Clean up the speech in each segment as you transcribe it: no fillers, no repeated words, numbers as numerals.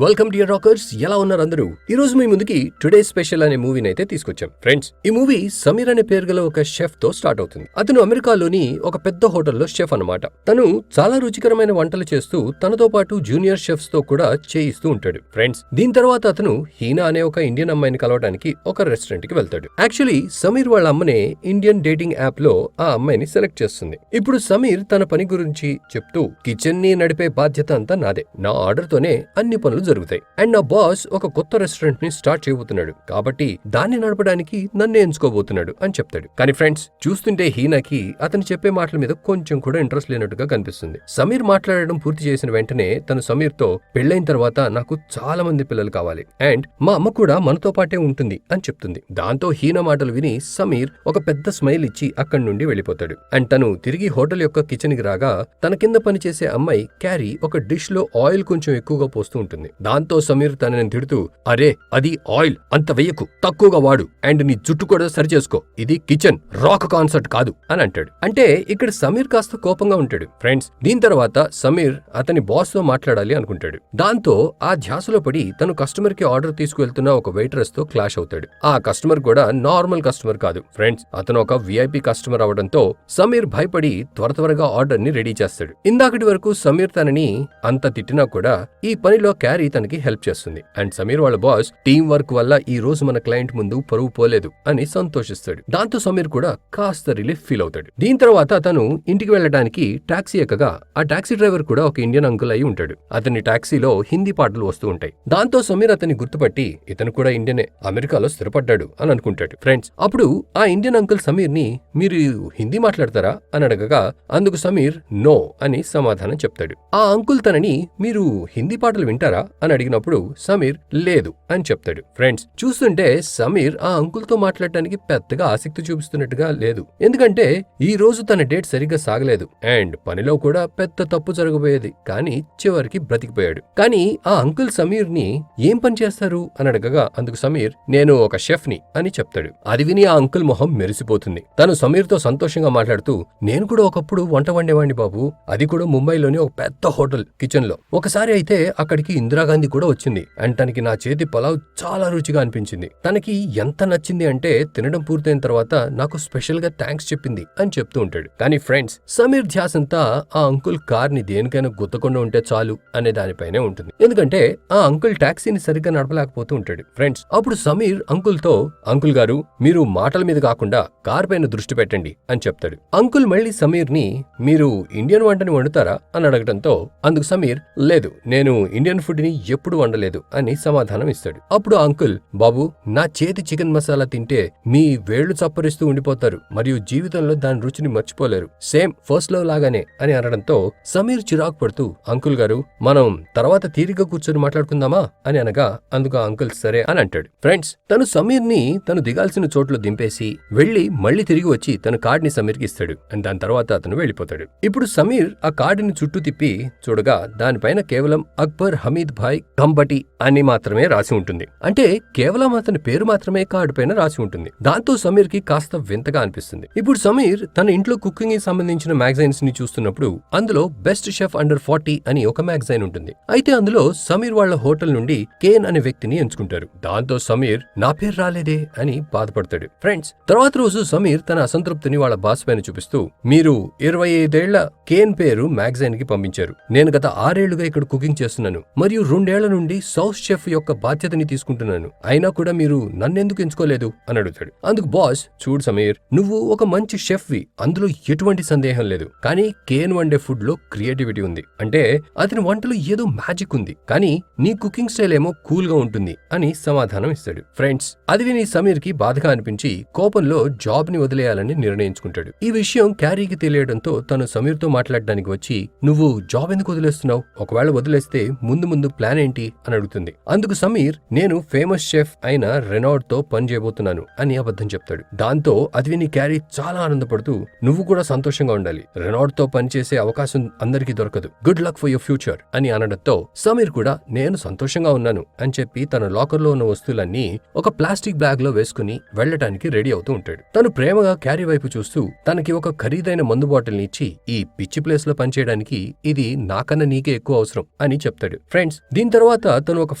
Welcome dear rockers. ఎలా ఉన్నారు అందరూ? ఈ రోజు మీ ముందుకి టుడే స్పెషల్ అనే మూవీని అయితే తీసుకొచ్చాం. ఫ్రెండ్స్, ఈ మూవీ సమీర్ అనే పేరు గల ఒక షెఫ్ తో స్టార్ట్ అవుతుంది. అతను అమెరికాలోని ఒక పెద్ద హోటల్లో షెఫ్ అన్నమాట. తను చాలా రుచికరమైన వంటలు చేస్తూ తనతో పాటు జూనియర్ షెఫ్స్ తో కూడా చేయిస్తూ ఉంటాడు. ఫ్రెండ్స్, దీని తర్వాత అతను హీనా అనే ఒక ఇండియన్ అమ్మాయిని కలవడానికి ఒక రెస్టారెంట్ కి వెళ్తాడు. యాక్చువల్లీ సమీర్ వాళ్ళ అమ్మనే ఇండియన్ డేటింగ్ యాప్ లో ఆ అమ్మాయిని సెలెక్ట్ చేస్తుంది. ఇప్పుడు సమీర్ తన పని గురించి చెప్తూ, కిచెన్ ని నడిపే బాధ్యత అంతా నాదే, నా ఆర్డర్ తోనే అన్ని పనులు జరుగుతాయి. అండ్ నా బాస్ ఒక కొత్త రెస్టారెంట్ ని స్టార్ట్ చేయబోతున్నాడు కాబట్టి దాన్ని నడపడానికి నన్ను ఎంచుకోబోతున్నాడు అని చెప్తాడు. కానీ ఫ్రెండ్స్, చూస్తుంటే హీనాకి అతను చెప్పే మాటల మీద కొంచెం కూడా ఇంట్రెస్ట్ లేనట్టుగా కనిపిస్తుంది. సమీర్ మాట్లాడడం పూర్తి చేసిన వెంటనే తను సమీర్ తో, పెళ్లైన తర్వాత నాకు చాలా మంది పిల్లలు కావాలి అండ్ మా అమ్మ కూడా మనతో పాటే ఉంటుంది అని చెప్తుంది. దాంతో హీనా మాటలు విని సమీర్ ఒక పెద్ద స్మైల్ ఇచ్చి అక్కడి నుండి వెళ్ళిపోతాడు. అండ్ తను తిరిగి హోటల్ యొక్క కిచెన్ కి రాగా తన కింద పనిచేసే అమ్మాయి క్యారీ ఒక డిష్ లో ఆయిల్ కొంచెం ఎక్కువగా పోస్తూ ఉంటుంది. దాంతో సమీర్ తనని తిడుతూ, అరే అది ఆయిల్, అంత వెయ్యకు, తక్కువగా వాడు అండ్ నీ జుట్టు కూడా సరిచేసుకో, ఇది కిచెన్, రాక్ కాన్సర్ట్ కాదు అని అంటాడు. అంటే ఇక్కడ సమీర్ కాస్త కోపంగా ఉంటాడు. ఫ్రెండ్స్, దీని తర్వాత సమీర్ అతని బాస్ తో మాట్లాడాలి అనుకుంటాడు. దాంతో ఆ ధ్యాసలో పడి తను కస్టమర్ కి ఆర్డర్ తీసుకువెళ్తున్న ఒక వెయిట్రెస్ తో క్లాష్ అవుతాడు. ఆ కస్టమర్ కూడా నార్మల్ కస్టమర్ కాదు ఫ్రెండ్స్, అతను ఒక విఐపి కస్టమర్ అవడంతో సమీర్ భయపడి త్వరగా ఆర్డర్ ని రెడీ చేస్తాడు. ఇందాకటి వరకు సమీర్ తనని అంత తిట్టినా కూడా ఈ పనిలో క్యారీ తనకి హెల్ప్ చేస్తుంది. అండ్ సమీర్ వాళ్ళ బాస్ టీం వర్క్ వల్ల ఈ రోజు మన క్లయింట్ ముందు పరువు పోలేదు అని సంతోషిస్తాడు. దాంతో సమీర్ కూడా కాస్త రిలీఫ్ ఫీల్ అవుతాడు. దీని తర్వాత అతను ఇంటికి వెళ్ళడానికి టాక్సీ ఎక్కగా ఆ టాక్సీ డ్రైవర్ కూడా ఒక ఇండియన్ అంకుల్ అయి ఉంటాడు. అతని టాక్సీలో హిందీ పాటలు వస్తూ ఉంటాయి. దాంతో సమీర్ అతన్ని గుర్తుపట్టి, ఇతను కూడా ఇండియనే, అమెరికాలో స్థిరపడ్డాడు అని అనుకుంటాడు. ఫ్రెండ్స్, అప్పుడు ఆ ఇండియన్ అంకుల్ సమీర్ ని, మీరు హిందీ మాట్లాడతారా అని అడగగా అందుకు సమీర్ నో అని సమాధానం చెప్తాడు. ఆ అంకుల్ తనని, మీరు హిందీ పాటలు వింటారా అని అడిగినప్పుడు సమీర్ లేదు అని చెప్తాడు. ఫ్రెండ్స్, చూస్తుంటే సమీర్ ఆ అంకుల్ తో మాట్లాడటానికి పెద్దగా ఆసక్తి చూపిస్తున్నట్టుగా లేదు. ఎందుకంటే ఈ రోజు తన డేట్ సరిగ్గా సాగలేదు అండ్ పనిలో కూడా పెద్ద తప్పు జరగబోయేది. కానీ చివరికి బ్రతికిపోయాడు. కానీ ఆ అంకుల్ సమీర్ ని ఏం పని చేస్తారు అని అడగగా అందుకు సమీర్, నేను ఒక షెఫ్ ని అని చెప్తాడు. అది విని ఆ అంకుల్ మొహం మెరిసిపోతుంది. తను సమీర్ తో సంతోషంగా మాట్లాడుతూ, నేను కూడా ఒకప్పుడు వంట వండేవాడిని బాబు, అది కూడా ముంబైలోని ఒక పెద్ద హోటల్ కిచెన్ లో. ఒకసారి అయితే అక్కడికి ఇందిరాగాంధీ కూడా వచ్చింది అండ్ తనకి నా చేతి పలావ్ చాలా రుచిగా అనిపించింది. తనకి ఎంత నచ్చింది అంటే తినడం పూర్తయిన తర్వాత నాకు స్పెషల్ గా థ్యాంక్స్ చెప్పింది అని చెప్తూ ఉంటాడు. కానీ ఫ్రెండ్స్, సమీర్ ధ్యాసంతా ఆ అంకుల్ కార్ ని దేనికైనా గుద్దకుండా ఉంటే చాలు అనే దానిపైనే ఉంటుంది. ఎందుకంటే ఆ అంకుల్ టాక్సీని సరిగ్గా నడపలేకపోతూ ఉంటాడు. ఫ్రెండ్స్, అప్పుడు సమీర్ అంకుల్ తో, అంకుల్ గారు మీరు మాటల మీద కాకుండా కార్ పైన దృష్టి పెట్టండి అని చెప్తాడు. అంకుల్ మళ్ళీ సమీర్ ని, మీరు ఇండియన్ వంటని వండుతారా అని అడగడంతో అందుకు సమీర్, లేదు, నేను ఇండియన్ ఫుడ్ ని ఎప్పుడు వండలేదు అని సమాధానం ఇస్తాడు. అప్పుడు అంకుల్, బాబు, నా చేతి చికెన్ మసాలా తింటే మీ వేళ్లు చప్పరిస్తూ ఉండిపోతారు మరియు జీవితంలో దాని రుచిని మర్చిపోలేరు, సేమ్ ఫస్ట్ లవ్ లాగానే అని అనడంతో సమీర్ చిరాకు పడుతూ, అంకుల్ గారు మనం తర్వాత తీరిక కూర్చొని మాట్లాడుకుందామా అని అనగా అందుకు అంకుల్ సరే అని అంటాడు. ఫ్రెండ్స్, తను సమీర్ ని తను దిగాల్సిన చోట్లో దింపేసి వెళ్లి మళ్లీ తిరిగి వచ్చి తన కార్డ్ ని సమీర్ కి ఇస్తాడు. అండ్ దాని తర్వాత అతను వెళ్ళిపోతాడు. ఇప్పుడు సమీర్ ఆ కార్డుని చుట్టూ తిప్పి చూడగా దానిపైన కేవలం అక్బర్ హమీద్ భాయ్ కంబటి అని మాత్రమే రాసి ఉంటుంది. అంటే కేవలం అతని పేరు మాత్రమే కార్డు పైన రాసి ఉంటుంది. దాంతో సమీర్ కి కాస్త వింతగా అనిపిస్తుంది. ఇప్పుడు సమీర్ తన ఇంట్లో కుకింగ్ కి సంబంధించిన మ్యాగజైన్స్ ని చూస్తున్నప్పుడు అందులో బెస్ట్ షెఫ్ అండర్ 40 అని ఒక మ్యాగజైన్ ఉంటుంది. అయితే అందులో సమీర్ వాళ్ళ హోటల్ నుండి కేన్ అనే వ్యక్తిని ఎంచుకుంటారు. దాంతో సమీర్, నా పేరు రాలేదే అని బాధపడతాడు. ఫ్రెండ్స్, తర్వాత రోజు సమీర్ తన అసంతృప్తిని వాళ్ళ బాస్ పైన చూపిస్తూ, మీరు 25 ఏళ్ల కేన్ పేరు మ్యాగజైన్ కి పంపించారు. నేను గత 6 ఏళ్లుగా ఇక్కడ కుకింగ్ చేస్తున్నాను మరియు 2 ఏళ్ల నుండి సౌత్ షెఫ్ యొక్క బాధ్యతని తీసుకుంటున్నాను. అయినా కూడా మీరు నన్నెందుకు ఎంచుకోలేదు అని అడుగుతాడు. అందుకు బాస్, చూడు సమీర్, నువ్వు ఒక మంచి షెఫ్ వి, అందులో ఎటువంటి సందేహం లేదు. కానీ కేన్ వండే ఫుడ్ లో క్రియేటివిటీ ఉంది. అంటే అతని వంటలో ఏదో మ్యాజిక్ ఉంది. కానీ నీ కుకింగ్ స్టైల్ ఏమో కూల్ గా ఉంటుంది అని సమాధానం ఇస్తాడు. ఫ్రెండ్స్, అది విని సమీర్ కి బాధగా అనిపించి కోపంలో జాబ్ ని వదిలేయాలని నిర్ణయించుకుంటాడు. ఈ విషయం క్యారీకి తెలియడంతో తను సమీర్ తో మాట్లాడడానికి వచ్చి, నువ్వు జాబ్ ఎందుకు వదిలేస్తున్నావు? ఒకవేళ వదిలేస్తే ముందు ప్లాన్ ఏంటి అని అడుగుతుంది. అందుకు సమీర్, నేను ఫేమస్ షెఫ్ అయిన రెనాల్డ్ తో పని చేయబోతున్నాను అని అబద్ధం చెప్తాడు. దాంతో అది విని క్యారీ చాలా ఆనందపడుతూ, నువ్వు కూడా సంతోషంగా ఉండాలి, రెనాల్డ్ తో పనిచేసే అవకాశం అందరికీ దొరకదు, good luck for your future అని అనడంతో సమీర్ కూడా, నేను నేను సంతోషంగా ఉన్నాను అని చెప్పి తన లాకర్లో ఉన్న వస్తువులన్నీ ఒక ప్లాస్టిక్ బ్యాగ్ లో వేసుకుని వెళ్లటానికి రెడీ అవుతూ ఉంటాడు. తను ప్రేమగా క్యారీ వైపు చూస్తూ తనకి ఒక ఖరీదైన మందు బాటిల్ని ఇచ్చి ఈ పిచ్చి ప్లేస్ లో పనిచేయడానికి ఇది నాకన్నా నీకే ఎక్కువ అవసరం అని చెప్తాడు. ఫ్రెండ్స్, దీని తర్వాత తను ఒక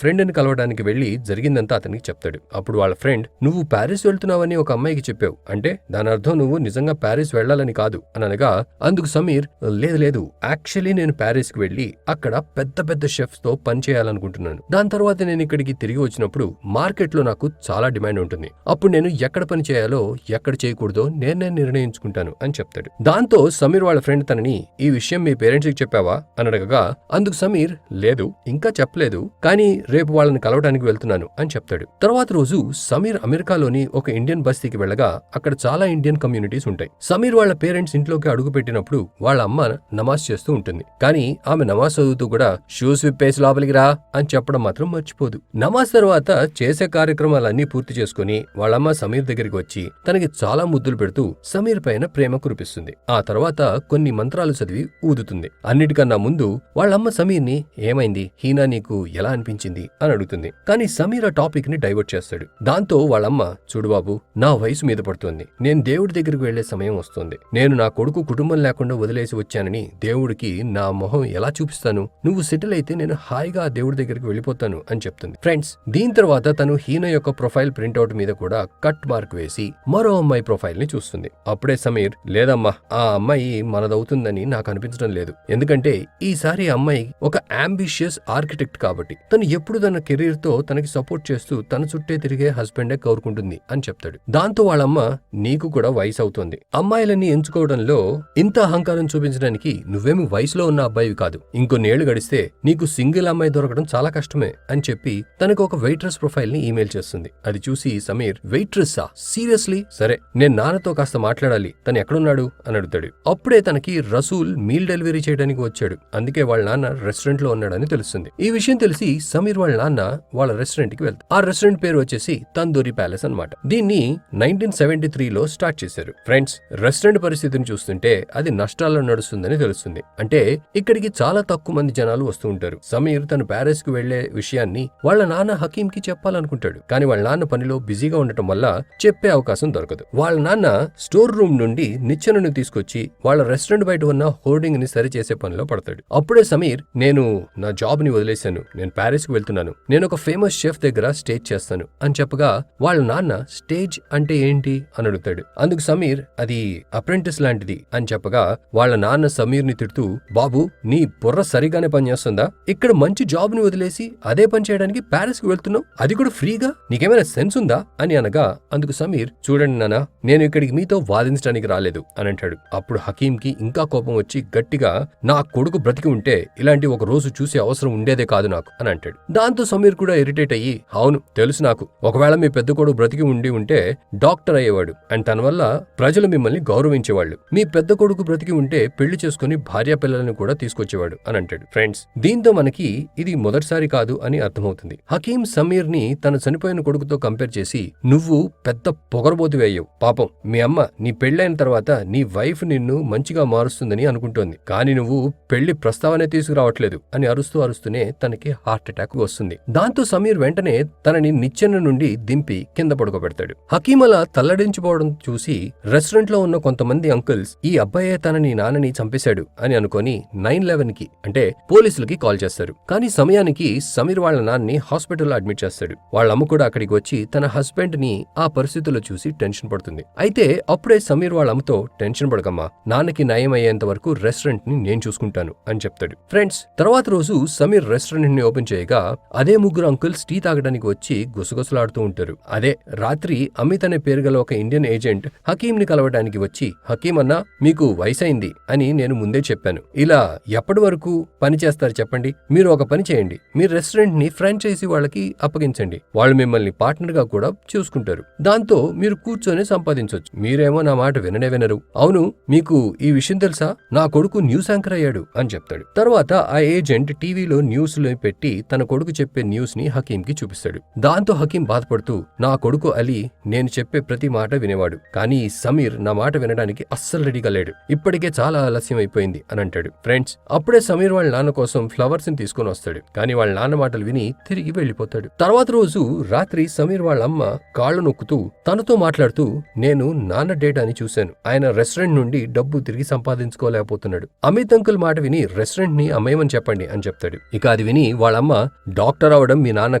ఫ్రెండ్ ని కలవడానికి వెళ్లి జరిగిందంతా అతనికి చెప్తాడు. అప్పుడు వాళ్ళ ఫ్రెండ్, నువ్వు ప్యారిస్ వెళ్తున్నావని ఒక అమ్మాయికి చెప్పావు, అంటే దాని అర్థం నువ్వు నిజంగా ప్యారిస్ వెళ్లాలని కాదు అని అనగా, అందుకు సమీర్, లేదు యాక్చువల్లీ నేను ప్యారిస్ కి వెళ్లి అక్కడ పెద్ద పెద్ద షెఫ్స్ తో పని చేయాలనుకుంటున్నాను. దాని తర్వాత నేను ఇక్కడికి తిరిగి వచ్చినప్పుడు మార్కెట్ లో నాకు చాలా డిమాండ్ ఉంటుంది. అప్పుడు నేను ఎక్కడ పని చేయాలో ఎక్కడ చేయకూడదో నేను నిర్ణయించుకుంటాను అని చెప్తాడు. దాంతో సమీర్ వాళ్ళ ఫ్రెండ్ తనని, ఈ విషయం మీ పేరెంట్స్ కి చెప్పావా అని అడగగా, అందుకు సమీర్, లేదు ఇంకా చెప్పలేదు, కానీ రేపు వాళ్ళని కలవడానికి వెళ్తున్నాను అని చెప్తాడు. తర్వాత రోజు సమీర్ అమెరికాలోని ఒక ఇండియన్ బస్తీకి వెళ్ళగా అక్కడ చాలా ఇండియన్ కమ్యూనిటీస్ ఉంటాయి. సమీర్ వాళ్ళ పేరెంట్స్ ఇంట్లోకి అడుగు పెట్టినప్పుడు వాళ్ళ అమ్మ నమాజ్ చేస్తూ ఉంటుంది. కానీ ఆమె నమాజ్ చదువుతూ కూడా షూస్ విప్పేసి లోపలికి రా అని చెప్పడం మాత్రం మర్చిపోదు. నమాజ్ తర్వాత చేసే కార్యక్రమాలన్నీ పూర్తి చేసుకుని వాళ్ళమ్మ సమీర్ దగ్గరికి వచ్చి తనకి చాలా ముద్దులు పెడుతూ సమీర్ పైన ప్రేమ కురిపిస్తుంది. ఆ తర్వాత కొన్ని మంత్రాలు చదివి ఊదుతుంది. అన్నిటికన్నా ముందు వాళ్ళమ్మ సమీర్ ని, ఏమైంది హీనా, నీకు ఎలా అనిపించింది అని అడుగుతుంది. కానీ సమీర్ ఆ టాపిక్ ని డైవర్ట్ చేస్తాడు. దాంతో వాళ్ళమ్మ, చూడు బాబు, నా వయసు మీద పడుతోంది, నేను దేవుడి దగ్గరికి వెళ్లే సమయం వస్తుంది. నేను నా కొడుకు కుటుంబం లేకుండా వదిలేసి వచ్చానని దేవుడికి నా మొహం ఎలా చూపిస్తాను? నువ్వు సెటిల్ అయితే నేను హాయిగా ఆ దేవుడి దగ్గరికి వెళ్ళిపోతాను అని చెప్తుంది. ఫ్రెండ్స్, దీని తర్వాత తను హీనా యొక్క ప్రొఫైల్ ప్రింట్అవుట్ మీద కూడా కట్ మార్క్ వేసి మరో అమ్మాయి ప్రొఫైల్ ని చూస్తుంది. అప్పుడే సమీర్, లేదమ్మా, ఆ అమ్మాయి మనదవుతుందని నాకు అనిపించడం లేదు. ఎందుకంటే ఈసారి అమ్మాయి ఒక అంబిషియస్ ఆర్కిటెక్ట్ కాబట్టి తను ఎప్పుడు తన కెరీర్ తో తనకి సపోర్ట్ చేస్తూ తన చుట్టే తిరిగే హస్బెండే కోరుకుంటుంది అని చెప్తాడు. దాంతో వాళ్ళమ్మ, నీకు కూడా వయసు అవుతోంది, అమ్మాయిలన్నీ ఎంచుకోవడంలో ఇంత అహంకారం చూపించడానికి నువ్వేమి వయసులో ఉన్న అబ్బాయివి కాదు, ఇంకొన్నేళ్లు గడిస్తే నీకు సింగిల్ అమ్మాయి దొరకడం చాలా కష్టమే అని చెప్పి తనకు ఒక వెయిట్రెస్ ప్రొఫైల్ ని ఈమెయిల్ చేస్తుంది. అది చూసి సమీర్, వెయిట్రెస్సా, సీరియస్లీ? సరే, నేను నాన్నతో కాస్త మాట్లాడాలి, తను ఎక్కడున్నాడు అని అడుగుతాడు. అప్పుడే తనకి రసూల్ మీల్ డెలివరీ చేయడానికి వచ్చాడు, అందుకే వాళ్ళ నాన్న రెస్టారెంట్ లో ఉన్నాడని తెలుస్తుంది. ఈ విషయం తెలిసి సమీర్ వాళ్ళ నాన్న వాళ్ళ రెస్టారెంట్ కి వెళ్తారు. ఆ రెస్టారెంట్ పేరు వచ్చేసి తందూరి ప్యాలెస్ అన్నమాట. దీన్ని 1973లో స్టార్ట్ చేశారు. ఫ్రెండ్స్, రెస్టారెంట్ పరిస్థితిని చూస్తుంటే అది నష్టాల్లో నడుస్తుందని తెలుస్తుంది. అంటే ఇక్కడికి చాలా తక్కువ మంది జనాలు వస్తూ ఉంటారు. సమీర్ తను ప్యారిస్ కు వెళ్లే విషయాన్ని వాళ్ళ నాన్న హకీం కి చెప్పాలనుకుంటాడు. కానీ వాళ్ళ నాన్న పనిలో బిజీగా ఉండటం వల్ల చెప్పే అవకాశం దొరకదు. వాళ్ళ నాన్న స్టోర్ రూమ్ నుండి నిచ్చెనను తీసుకొచ్చి వాళ్ళ రెస్టారెంట్ బయట ఉన్న హోర్డింగ్ ని సరిచేసే పనిలో పడతాడు. అప్పుడే సమీర్, నేను నా జాబ్ ని వదిలేశాను, నేను ప్యారిస్ కు వెళ్తున్నాను, నేను ఒక ఫేమస్ షెఫ్ దగ్గర స్టేజ్ చేస్తాను అని చెప్పగా వాళ్ళ నాన్న, స్టేజ్ అంటే ఏంటి అని అడుగుతాడు. అందుకు సమీర్, అది అప్రెంటిస్ లాంటిది అని చెప్పగా వాళ్ళ నాన్న సమీర్ ని తిడుతూ, బాబు, నీ బుర్ర సరిగానే పనిచేస్తుందా? ఇక్కడ మంచి జాబ్ ని వదిలేసి అదే పని చేయడానికి ప్యారిస్ కు వెళ్తున్నావు, అది కూడా ఫ్రీగా, నీకేమైనా సెన్స్ ఉందా అని అనగా అందుకు సమీర్, చూడండి నాన్న, నేను ఇక్కడికి మీతో వాదించడానికి రాలేదు అని అంటాడు. అప్పుడు హకీం కి ఇంకా కోపం వచ్చి గట్టిగా, నా కొడుకు బ్రతికి ఉంటే ఇలాంటి ఒక రోజు చూసే అవసరం ఉండేదే కాదు నాకు అని అంటాడు. దాంతో సమీర్ కూడా ఇరిటేట్ అయ్యి, అవును తెలుసు నాకు, ఒకవేళ మీ పెద్ద కొడుకు బ్రతికి ఉంటే డాక్టర్ అయ్యేవాడు అండ్ తన వల్ల ప్రజలు మిమ్మల్ని గౌరవించేవాళ్ళు, మీ పెద్ద కొడుకు బ్రతికి ఉంటే పెళ్లి చేసుకుని భార్య పిల్లలను కూడా తీసుకొచ్చేవాడు అని అంటాడు. ఫ్రెండ్స్, దీంతో మనకి ఇది మొదటిసారి కాదు అని అర్థమవుతుంది. హకీం సమీర్ ని తన చనిపోయిన కొడుకుతో కంపేర్ చేసి, నువ్వు పెద్ద పొగరబోతువి అయ్యావు, పాపం మీ అమ్మ నీ పెళ్ళైన తర్వాత నీ వైఫ్ నిన్ను మంచిగా మారుస్తుందని అనుకుంటోంది, కానీ నువ్వు పెళ్లి ప్రస్తావనే తీసుకురావట్లేదు అని అరుస్తూనే తనకి హార్ట్ అటాక్ వస్తుంది. దాంతో సమీర్ వెంటనే తనని నిచ్చెన నుండి దింపి కింద పడుకోబెడతాడు. హకీం అలా తల్లడించిపోవడం చూసి రెస్టారెంట్ లో ఉన్న కొంతమంది అంకుల్స్, ఈ అబ్బాయే తనని నాన్నని చంపేశాడు అని అనుకొని 911 కి అంటే పోలీసులకి కాల్ చేస్తారు. కానీ సమయానికి సమీర్ వాళ్ళ నాన్నని హాస్పిటల్లో అడ్మిట్ చేస్తాడు. వాళ్ళ అమ్మ కూడా అక్కడికి వచ్చి తన హస్బెండ్ ని ఆ పరిస్థితుల్లో చూసి టెన్షన్ పడుతుంది. అయితే అప్పుడే సమీర్ వాళ్ళ అమ్మతో, టెన్షన్ పడకమ్మా, నాన్నకి నయం అయ్యేంత వరకు రెస్టారెంట్ ని నేను చూసుకుంటాను అని చెప్తాడు. ఫ్రెండ్స్, తర్వాత రోజు సమీర్ రెస్టారెంట్ ని ఓపెన్ చేయగా అదే ముగ్గురు అంకుల్స్ టీ తాగడానికి వచ్చి గుసగుసలాడుతూ ఉంటారు. అదే రాత్రి అమిత్ అనే పేరు గల ఒక ఇండియన్ ఏజెంట్ హకీం ని కలవడానికి వచ్చి, హకీం అన్నా, మీకు వయసైంది అని నేను ముందే చెప్పాను, ఇలా ఎప్పటి వరకు పని చేస్తారు చెప్పండి, మీరు ఒక పని చేయండి, మీ రెస్టారెంట్ ని ఫ్రాంచైజీ వాళ్ళకి అప్పగించండి, వాళ్ళు మిమ్మల్ని పార్ట్నర్ గా కూడా చూసుకుంటారు, దాంతో మీరు కూర్చొని సంపాదించవచ్చు, మీరేమో నా మాట వినరు. అవును, మీకు ఈ విషయం తెలుసా, నా కొడుకు న్యూస్ యాంకర్ అయ్యాడు అని చెప్తాడు. తర్వాత ఆ ఏజెంట్ టీవీలో న్యూస్ లో పెట్టి తన కొడుకు చెప్పే న్యూస్ ని హకీం కి చూపిస్తాడు. దాంతో హకీం బాధపడుతూ, నా కొడుకు అలీ నేను చెప్పే ప్రతి మాట వినేవాడు, కానీ సమీర్ నా మాట వినడానికి అస్సలు రెడీగా లేడు, ఇప్పటికే చాలా ఆలస్యం అయిపోయింది అని అంటాడు. ఫ్రెండ్స్, అప్పుడే సమీర్ వాళ్ళ నాన్న కోసం ఫ్లవర్స్ ని తీసుకొని వస్తాడు. కానీ వాళ్ళ నాన్న మాటలు విని తిరిగి వెళ్లిపోతాడు. తర్వాత రోజు రాత్రి సమీర్ వాళ్ళ అమ్మ కాళ్లు నొక్కుతూ తనతో మాట్లాడుతూ, నేను నాన్న డేటాని చూశాను. ఆయన రెస్టారెంట్ నుండి డబ్బు తిరిగి సంపాదించుకోలేకపోతున్నాడు. అమిత్ అంకుల్ మాట విని రెస్టారెంట్ ని అమ్మేయమని చెప్పండి అని చెప్తాడు. ఇక అది విని వాళ్ళమ్మ, డాక్టర్ అవడం మీ నాన్న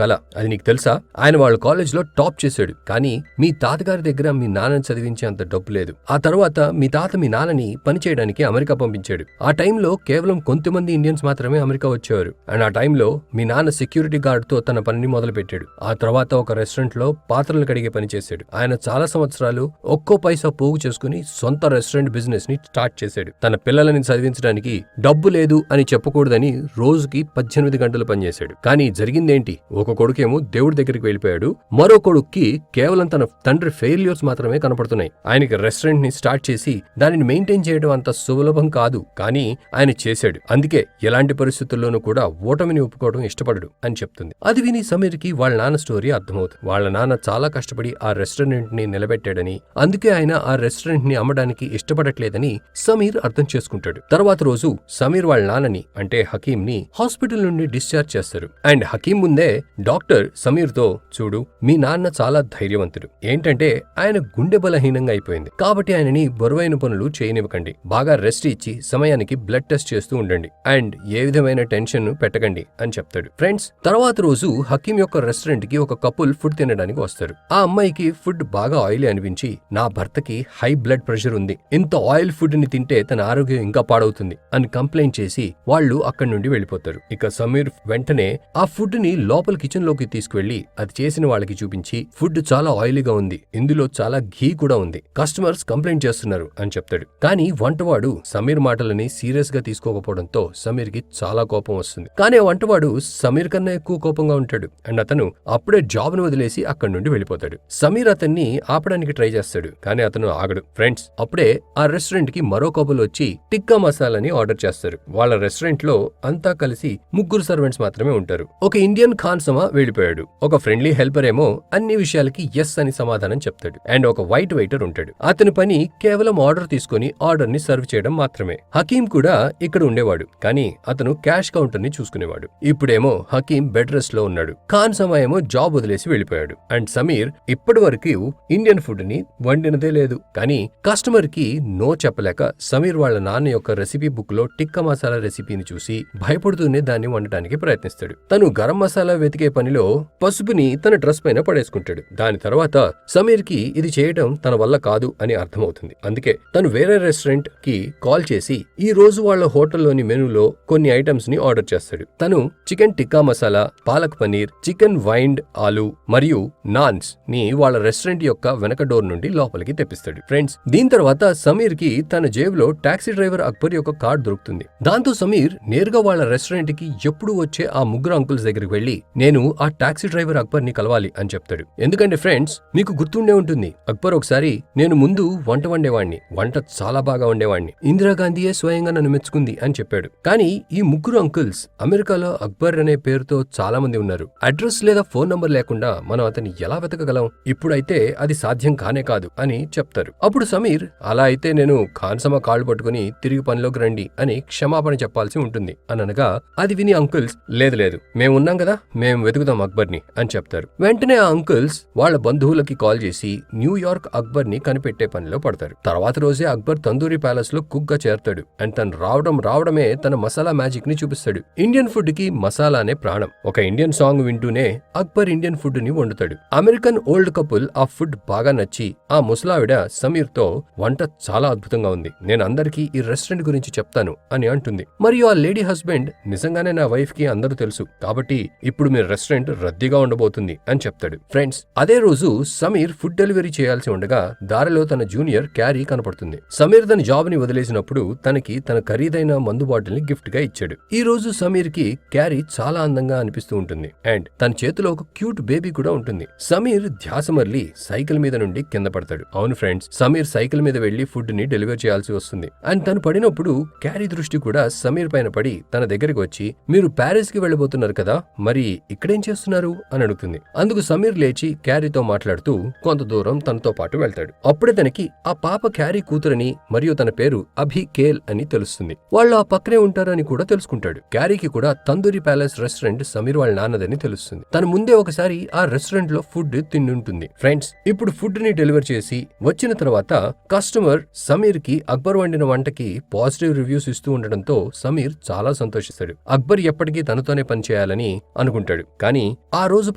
కల, అది నీకు తెలుసా? ఆయన వాళ్ళ కాలేజ్ లో టాప్ చేశాడు. కానీ మీ తాతగారి దగ్గర మీ నాన్నని చదివించే అంత డబ్బు లేదు. ఆ తర్వాత మీ తాత మీ నాన్నని పని చేయడానికి అమెరికా పంపించాడు. ఆ టైంలో కేవలం కొంతమంది ఇండియన్స్ మాత్రమే అమెరికా వచ్చేవారు. అండ్ ఆ టైంలో మీ నాన్న సెక్యూరిటీ గార్డ్ తో తన పనిని మొదలు పెట్టాడు. ఆ తర్వాత ఒక రెస్టారెంట్ లో పాత్రలు కడిగే పని చేశాడు. ఆయన చాలా సంవత్సరాలు ఒక్కో పైసా పోగు చేసుకుని సొంత రెస్టారెంట్ బిజినెస్ ని స్టార్ట్ చేశాడు. తన పిల్లలని చదివించడానికి డబ్బు లేదు అని చెప్పకూడదని రోజుకి 18 గంటలు పనిచేశాడు. కానీ జరిగిందేంటి? ఒక కొడుకేమో దేవుడి దగ్గరికి వెళ్ళిపోయాడు, మరో కొడుక్కి కేవలం తన తండ్రి ఫెయిల్యూర్స్ మాత్రమే కనపడుతున్నాయి. ఆయనకి రెస్టారెంట్ ని స్టార్ట్ చేసి దానిని మెయింటైన్ చేయడం అంత సులభం కాదు, కానీ ఆయన చేశాడు. అందుకే ఎలాంటి పరిస్థితుల్లోనూ కూడా ఓటమిని ఒప్పుకోవడం ఇష్టపడడు అని చెప్తుంది. అది విని సమీర్ కి వాళ్ళ నాన్న స్టోరీ అర్థమవుతుంది. వాళ్ళ నాన్న చాలా కష్టపడి ఆ రెస్టారెంట్ ని నిలబెట్టాడని, అందుకే ఆయన ఆ రెస్టారెంట్ ని అమ్మడానికి ఇష్టపడట్లేదని సమీర్ అర్థం చేసుకుంటాడు. తర్వాత రోజు సమీర్ వాళ్ళ నాన్నని అంటే హకీం ని హాస్పిటల్ నుండి డిశ్చార్జ్ చేస్తారు. అండ్ హకీం ముందే డాక్టర్ సమీర్ తో, చూడు మీ నాన్న చాలా ధైర్యవంతుడు. ఏంటంటే ఆయన గుండె బలహీనంగా అయిపోయింది, కాబట్టి ఆయనని బరువైన పనులు చేయనివ్వకండి. బాగా రెస్ట్ ఇచ్చి సమయానికి బ్లడ్ టెస్ట్ చేస్తూ ఉండండి. అండ్ ఏ విధమైన టెన్షన్ పెట్టకండి అని చెప్తాడు. ఫ్రెండ్స్, తర్వాత రోజు హకీం యొక్క రెస్టారెంట్ కి ఒక కపుల్ ఫుడ్ తినడానికి వస్తారు. ఆ అమ్మాయికి ఫుడ్ బాగా ఆయిలీ అనిపించి, నా భర్తకి హై బ్లడ్ ప్రెషర్ ఉంది, ఇంత ఆయిల్ ఫుడ్ ని తింటే తన ఆరోగ్యం ఇంకా పాడవుతుంది అని కంప్లైంట్ చేసి వాళ్ళు అక్కడి నుండి వెళ్ళిపోతారు. ఇక సమీర్ వెంటనే ఆ ఫుడ్ ని లోపల కిచెన్ లోకి తీసుకువెళ్లి అది చేసిన వాళ్ళకి చూపించి, ఫుడ్ చాలా ఆయిలీగా ఉంది, ఇందులో చాలా ఘీ కూడా ఉంది, కస్టమర్స్ కంప్లైంట్ చేస్తున్నారు అని చెప్తాడు. కానీ వంటవాడు సమీర్ మాటలని సీరియస్ గా తీసుకోకపోవడంతో సమీర్ కి చాలా కోపం వస్తుంది. కానీ ఆ వంటవాడు సమీర్ కన్నా ఎక్కువ కోపంగా ఉంటాడు. అండ్ అతను అప్పుడే జాబ్ ను వదిలేసి అక్కడి నుండి వెళ్ళిపోతాడు. సమీర్ అతన్ని ఆపడానికి ట్రై చేస్తాడు, కానీ అతను ఆగడు. ఫ్రెండ్స్, అప్పుడే ఆ రెస్టారెంట్ కి మరో కపుల్ వచ్చి టిక్కా మసాలాని ఆర్డర్ చేస్తారు. వాళ్ళ రెస్టారెంట్ లో అంతా కలిసి 3 సర్వెంట్స్ మాత్రమే ఉంటారు. ఒక ఇండియన్ ఖాన్సమా వెళ్ళిపోయాడు. ఒక ఫ్రెండ్లీ హెల్పర్ ఏమో అన్ని విషయాలకి ఎస్ అని సమాధానం చెప్తాడు. అండ్ ఒక వైట్ వెయిటర్ ఉంటాడు. అతని పని కేవలం ఆర్డర్ తీసుకుని ఆర్డర్ ని సర్వ్ చేయడం మాత్రమే. హకీం కూడా ఇక్కడ ఉండేవాడు, కానీ అతను క్యాష్ కౌంటర్ ని చూసుకునేవాడు. ఇప్పుడేమో హకీం బెడ్ రెస్ట్ లో ఉన్నాడు. ఖాన్ సమయేమో జాబ్ వదిలేసి వెళ్ళిపోయాడు. అండ్ సమీర్ ఇప్పటి వరకు ఇండియన్ ఫుడ్ ని వండినదే లేదు. కానీ కస్టమర్ కి నో చెప్పలేక సమీర్ వాళ్ళ నాన్న యొక్క రెసిపీ బుక్ లో టిక్కా మసాలా రెసిపీని చూసి భయపడుతూనే దాన్ని వండటానికి ప్రయత్నిస్తాడు. తను గరం మసాలా వెతికే పనిలో పసుపుని తన డ్రెస్ పైన పడేసుకుంటాడు. దాని తర్వాత సమీర్ కి ఇది చేయడం తన వల్ల కాదు అని అర్థమవుతుంది. అందుకే తను వేరే రెస్టారెంట్ కి కాల్ చేసి ఈ రోజు వాళ్ళ హోటల్లోని మెనూలో కొన్ని ఐటమ్స్ ని ఆర్డర్ చేస్తాడు. తను chicken tikka masala, palak paneer, chicken wind ఆలు మరియు నాన్స్ ని వాళ్ళ రెస్టారెంట్ యొక్క వెనక డోర్ నుండి లోపలికి తెప్పిస్తాడు. ఫ్రెండ్స్, దీని తర్వాత సమీర్ కి తన జేబులో టాక్సీ డ్రైవర్ అక్బర్ యొక్క కార్డ్ దొరుకుతుంది. దాంతో సమీర్ నేరుగా వాళ్ళ రెస్టారెంట్ కి ఎప్పుడు వచ్చే ఆ 3 అంకుల్స్ దగ్గరికి వెళ్లి, నేను ఆ టాక్సీ డ్రైవర్ అక్బర్ ని కలవాలి అని చెప్తాడు. ఎందుకంటే ఫ్రెండ్స్, మీకు గుర్తుండే ఉంటుంది, అక్బర్ ఒకసారి నేను ముందు వంట వండేవాణ్ణి, వంట చాలా బాగా వండేవాణ్ణి, ఇందిరాగాంధీయే స్వయంగా నన్ను మెచ్చుకుంది అని చెప్పాడు. కానీ ఈ 3 అంకుల్స్ అమెరికాలో అక్బర్ అనే పేరుతో చాలా మంది ఉన్నారు. అడ్రస్ లేదా ఫోన్ నంబర్ లేకుండా మనం అతన్ని ఎలా వెతకగలం? ఇప్పుడైతే అది సాధ్యం కానే కాదు అని చెప్తారు. అప్పుడు సమీర్, అలా అయితే నేను ఖాన్సమా కాళ్ళు పట్టుకుని తిరిగి పనిలోకి రండి అని క్షమాపణ చెప్పాల్సి ఉంటుంది అని అనగా, అది విని అంకుల్స్, లేదు లేదు, మేము ఉన్నాం కదా, మేము వెతుకుదాం అక్బర్ ని అని చెప్తారు. వెంటనే ఆ అంకుల్స్ వాళ్ళ బంధువులకి కాల్ చేసి న్యూయార్క్ అక్బర్ ని కనిపెట్టే పనిలో పడతారు. తర్వాత రోజే అక్బర్ తందూరి ప్యాలెస్ లో కుక్ గా చేరతాడు. అండ్ తను రావడమే తన మసాలా మ్యాజిక్ ని చూపిస్తాడు. ఇండియన్ ఫుడ్ కి మసాలానే ప్రాణం. ఒక ఇండియన్ సాంగ్ వింటూనే అక్బర్ ఇండియన్ ఫుడ్ ని వండుతాడు. అమెరికన్ ఓల్డ్ కపుల్ ఆ ఫుడ్ బాగా నచ్చి ఆ ముసలావిడ సమీర్ తో, వంట చాలా అద్భుతంగా ఉంది, నేను అందరికీ ఈ రెస్టారెంట్ గురించి చెప్తాను అని అంటుంది. మరియు ఆ లేడీ హస్బెండ్, నిజంగానే నా వైఫ్ కి అందరూ తెలుసు, కాబట్టి ఇప్పుడు మీ రెస్టారెంట్ రద్దీగా ఉండబోతుంది అని చెప్తాడు. ఫ్రెండ్స్, అదే రోజు సమీర్ ఫుడ్ డెలివరీ చేయాల్సి ఉండగా దారిలో తన జూనియర్ క్యారీ కనపడుతుంది. సమీర్ తన జాబ్ ని వదిలేసినప్పుడు తనకి తన ఖరీదైన మందు బాటిల్ ని గిఫ్ట్ గా ఇచ్చాడు. ఈ రోజు సమీర్ కి క్యారీ చాలా అందంగా అనిపిస్తూ ఉంటుంది. అండ్ తన చేతిలో ఒక క్యూట్ బేబీ కూడా ఉంటుంది. సమీర్ ధ్యాస మరలి సైకిల్ మీద నుండి కింద పడతాడు. అవును ఫ్రెండ్స్, సమీర్ సైకిల్ మీద వెళ్లి ఫుడ్ ని డెలివర్ చేయాల్సి వస్తుంది. అండ్ తను పడినప్పుడు క్యారీ దృష్టి కూడా సమీర్ పైన పడి తన దగ్గరికి వచ్చి, మీరు ప్యారిస్ కి వెళ్ళబోతున్నారు కదా, మరి ఇక్కడేం చేస్తున్నారు అని అడుగుతుంది. అందుకు సమీర్ లేచి క్యారీతో మాట్లాడుతూ కొంత దూరం తనతో పాటు వెళ్తాడు. అప్పుడే తనకి ఆ పాప క్యారీ కూతురని మరియు తన పేరు అభి కేల్ అని తెలుస్తుంది. వాళ్ళు ఆ పక్కనే ఉంటారని కూడా తెలుసుకుంటాడు. క్యారీకి కూడా తందూరి తందూరి ప్యాలెస్ రెస్టారెంట్ సమీర్ వాళ్ళ నాన్నదని తెలుస్తుంది. తను ముందే ఒకసారి ఆ రెస్టారెంట్ లో ఫుడ్ తిండుంటుంది. ఫ్రెండ్స్, ఇప్పుడు ఫుడ్ ని డెలివర్ చేసి వచ్చిన తర్వాత కస్టమర్ సమీర్ కి అక్బర్ వండిన వంటకి పాజిటివ్ రివ్యూస్ ఇస్తూ ఉండడంతో సమీర్ చాలా సంతోషిస్తాడు. అక్బర్ ఎప్పటికీ తనతోనే పని చేయాలని అనుకుంటాడు. కానీ ఆ రోజు